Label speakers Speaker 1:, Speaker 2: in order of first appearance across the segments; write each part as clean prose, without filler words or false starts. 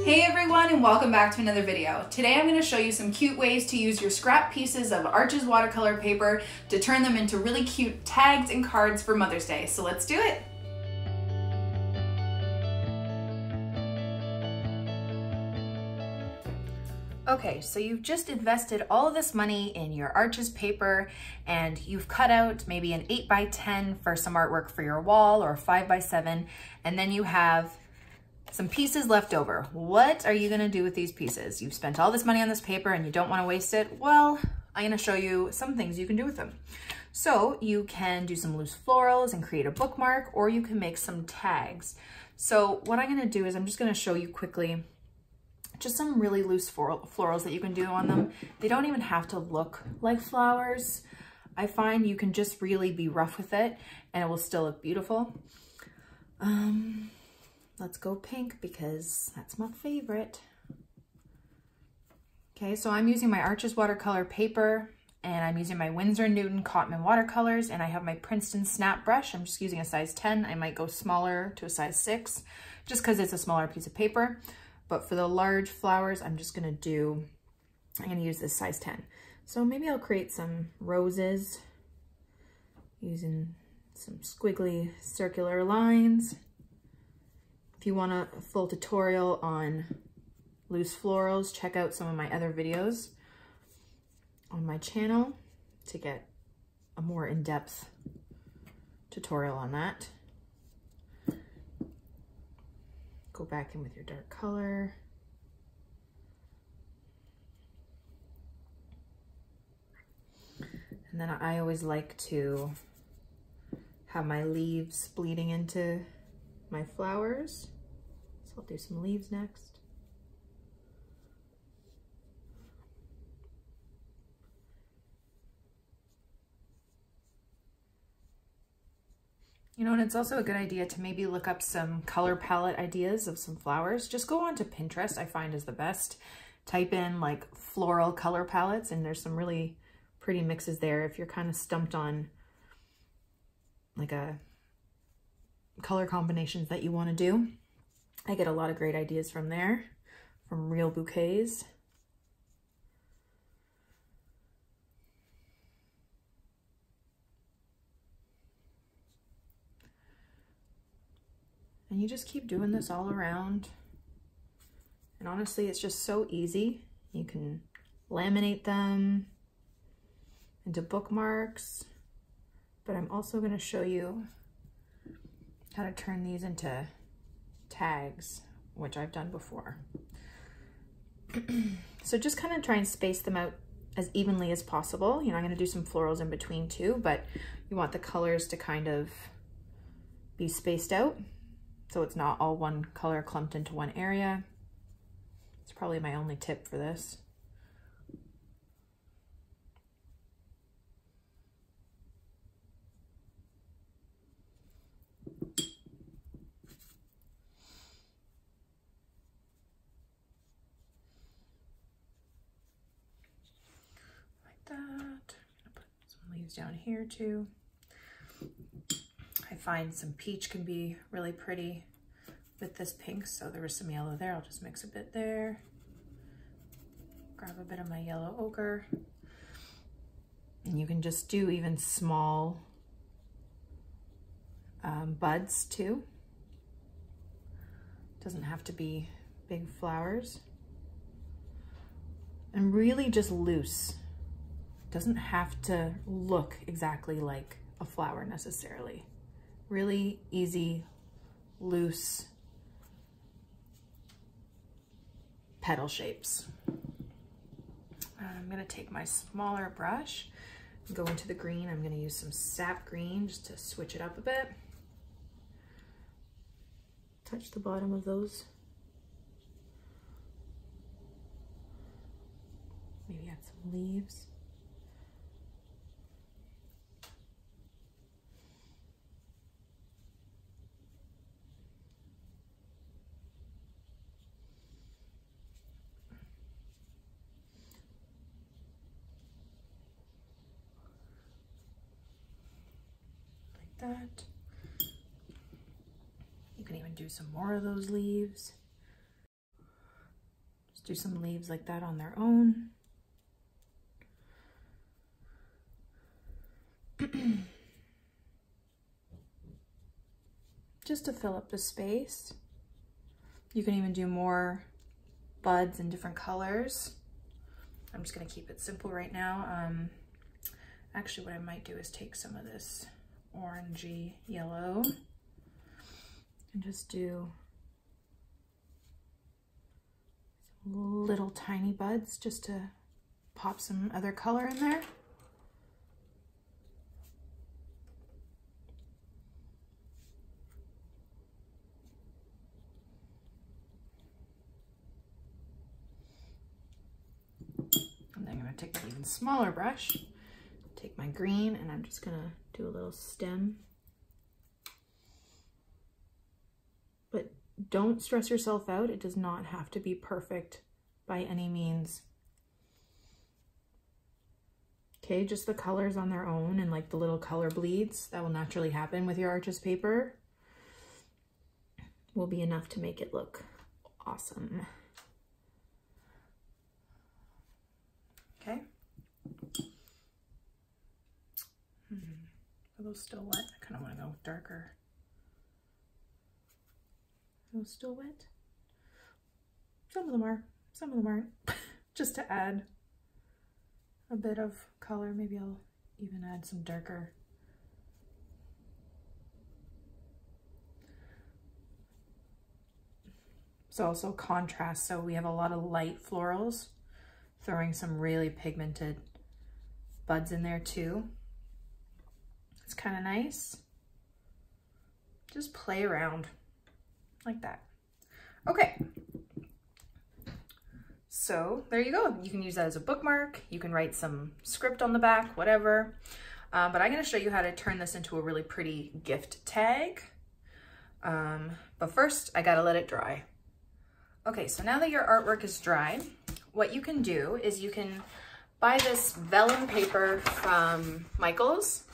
Speaker 1: Hey everyone, and welcome back to another video. Today I'm going to show you some cute ways to use your scrap pieces of Arches watercolor paper to turn them into really cute tags and cards for Mother's Day. So let's do it! Okay, so you've just invested all of this money in your Arches paper and you've cut out maybe an 8x10 for some artwork for your wall or 5x7, and then you have some pieces left over. What are you gonna do with these pieces? You've spent all this money on this paper and you don't wanna waste it. Well, I'm gonna show you some things you can do with them. So you can do some loose florals and create a bookmark, or you can make some tags. So what I'm gonna do is I'm just gonna show you quickly just some really loose florals that you can do on them. They don't even have to look like flowers. I find you can just really be rough with it and it will still look beautiful. Let's go pink because that's my favorite. Okay, so I'm using my Arches watercolor paper and I'm using my Winsor Newton Cotman watercolors, and I have my Princeton snap brush. I'm just using a size 10. I might go smaller to a size 6 just because it's a smaller piece of paper. But for the large flowers, I'm gonna use this size 10. So maybe I'll create some roses using some squiggly circular lines. If you want a full tutorial on loose florals, check out some of my other videos on my channel to get a more in-depth tutorial on that. Go back in with your dark color. And then I always like to have my leaves bleeding into my flowers. So I'll do some leaves next. You know, and it's also a good idea to maybe look up some color palette ideas of some flowers. Just go on to Pinterest, I find is the best. Type in like floral color palettes and there's some really pretty mixes there if you're kind of stumped on like a color combinations that you want to do. I get a lot of great ideas from there, from Real Bouquets. And you just keep doing this all around. And honestly, it's just so easy. You can laminate them into bookmarks, but I'm also going to show you how to turn these into tags, which I've done before. So just kind of try and space them out as evenly as possible. You know, I'm going to do some florals in between too, but you want the colors to kind of be spaced out, so it's not all one color clumped into one area. It's probably my only tip for this. Like that. I'm gonna put some leaves down here too. I find some peach can be really pretty with this pink, so there was some yellow there. I'll just mix a bit there. Grab a bit of my yellow ochre. And you can just do even small buds too. Doesn't have to be big flowers. And really just loose. Doesn't have to look exactly like a flower necessarily. Really easy, loose petal shapes. I'm gonna take my smaller brush and go into the green. I'm gonna use some sap green just to switch it up a bit. Touch the bottom of those. Maybe add some leaves. That. You can even do some more of those leaves. do some leaves like that on their own. Just to fill up the space. You can even do more buds in different colors. I'm just gonna keep it simple right now. Actually, what I might do is take some of this orangey yellow and just do some little tiny buds just to pop some other color in there. And then I'm gonna take an even smaller brush, take my green, and I'm just gonna do a little stem. But don't stress yourself out. It does not have to be perfect by any means. Okay, just the colors on their own and like the little color bleeds that will naturally happen with your Arches paper will be enough to make it look awesome. Okay. Are those still wet? I kind of want to go darker. Are those still wet? Some of them are, some of them aren't. Just to add a bit of color, maybe I'll even add some darker. It's also contrast, so we have a lot of light florals, throwing some really pigmented buds in there too. It's kind of nice. Just play around like that. Okay. So there you go. You can use that as a bookmark. You can write some script on the back, whatever. But I'm going to show you how to turn this into a really pretty gift tag. But first, I got to let it dry. Okay, so now that your artwork is dry, what you can do is you can buy this vellum paper from Michael's.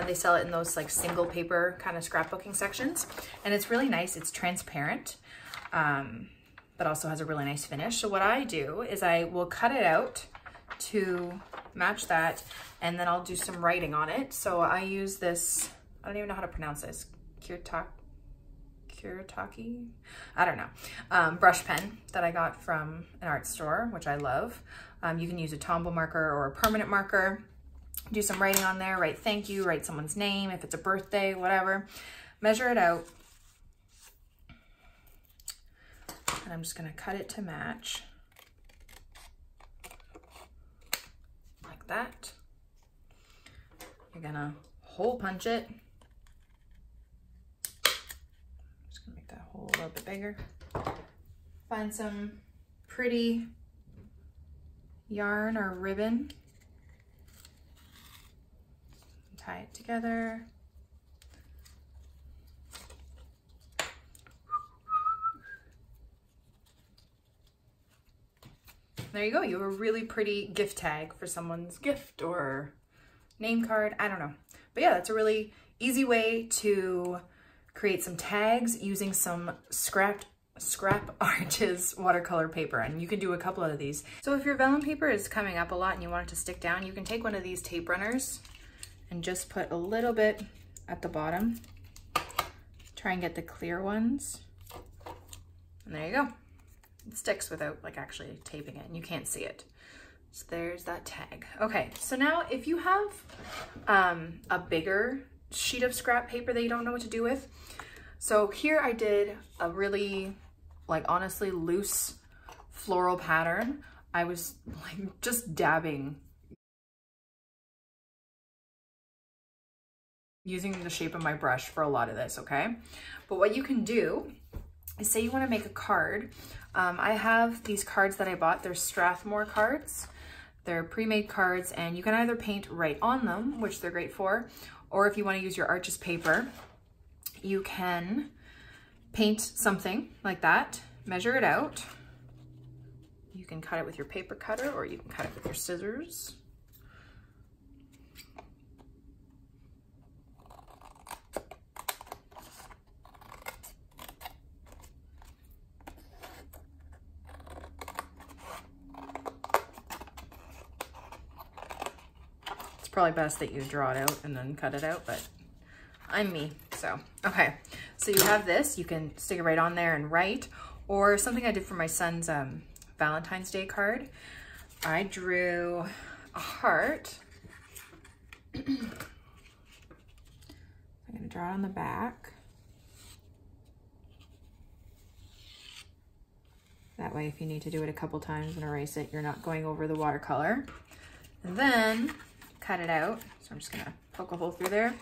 Speaker 1: They sell it in those like single paper kind of scrapbooking sections. And it's really nice. It's transparent, but also has a really nice finish. So what I do is I will cut it out to match that, and then I'll do some writing on it. So I use this, I don't even know how to pronounce this, Kuretake? I don't know. Brush pen that I got from an art store, which I love. You can use a Tombow marker or a permanent marker. Do some writing on there, write thank you, write someone's name, if it's a birthday, whatever. Measure it out. And I'm just gonna cut it to match. Like that. You're gonna hole punch it. Just gonna make that hole a little bit bigger. Find some pretty yarn or ribbon. Tie it together. There you go. You have a really pretty gift tag for someone's gift or name card. I don't know. But yeah, that's a really easy way to create some tags using some scrap Arches watercolor paper, and you can do a couple of these. So if your vellum paper is coming up a lot and you want it to stick down, you can take one of these tape runners and just put a little bit at the bottom. Try and get the clear ones. And there you go. It sticks without like actually taping it, and you can't see it. So there's that tag. Okay, so now if you have a bigger sheet of scrap paper that you don't know what to do with, so here I did a really, like honestly loose floral pattern. I was like just dabbing, using the shape of my brush for a lot of this, okay? But what you can do is, say you want to make a card. I have these cards that I bought. They're Strathmore cards. They're pre-made cards, and you can either paint right on them, which they're great for, or if you want to use your Arches paper, you can paint something like that, measure it out. You can cut it with your paper cutter, or you can cut it with your scissors. probably best that you draw it out and then cut it out, but I'm me, so. Okay, so you have this, you can stick it right on there and write, or something I did for my son's Valentine's Day card. I drew a heart. I'm gonna draw it on the back. That way, if you need to do it a couple times and erase it, you're not going over the watercolor. And then cut it out. So I'm just gonna poke a hole through there.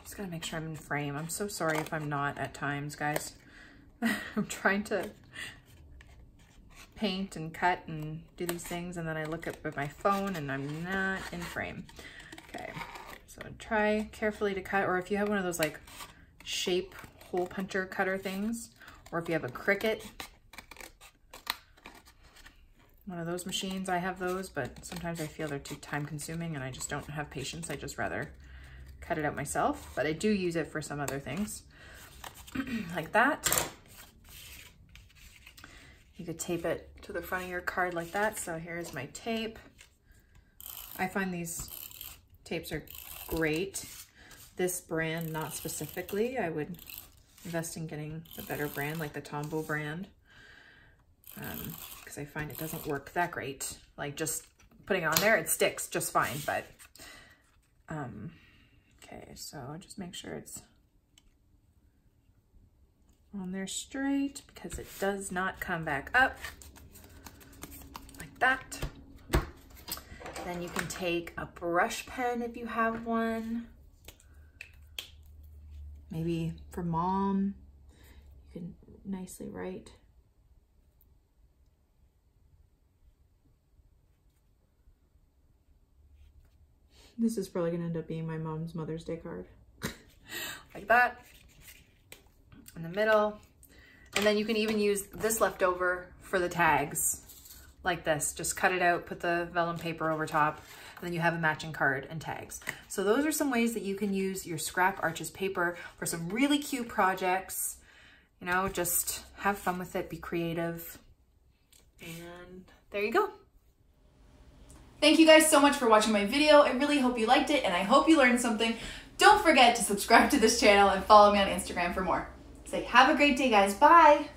Speaker 1: Just gotta make sure I'm in frame. I'm so sorry if I'm not at times, guys. I'm trying to paint and cut and do these things, and then I look up at my phone and I'm not in frame. Okay, so try carefully to cut, or if you have one of those like shape hole puncher cutter things, or if you have a Cricut, one of those machines. I have those, but sometimes I feel they're too time consuming and I just don't have patience. I just rather cut it out myself, but I do use it for some other things. Like that. You could tape it to the front of your card like that. So here's my tape. I find these tapes are great. This brand, not specifically. I would invest in getting a better brand, like the Tombow brand, because I find it doesn't work that great. Like just putting it on there, it sticks just fine, but okay, so just make sure it's on there straight, because it does not come back up like that. Then you can take a brush pen if you have one. Maybe for mom, you can nicely write. This is probably gonna end up being my mom's Mother's Day card. Like that, in the middle. And then you can even use this leftover for the tags, like this. Just cut it out, put the vellum paper over top, and then you have a matching card and tags. So those are some ways that you can use your scrap Arches paper for some really cute projects. You know, just have fun with it, be creative, and there you go.
Speaker 2: Thank you guys so much for watching my video. I really hope you liked it and I hope you learned something. Don't forget to subscribe to this channel and follow me on Instagram for more. Say have a great day, guys. Bye.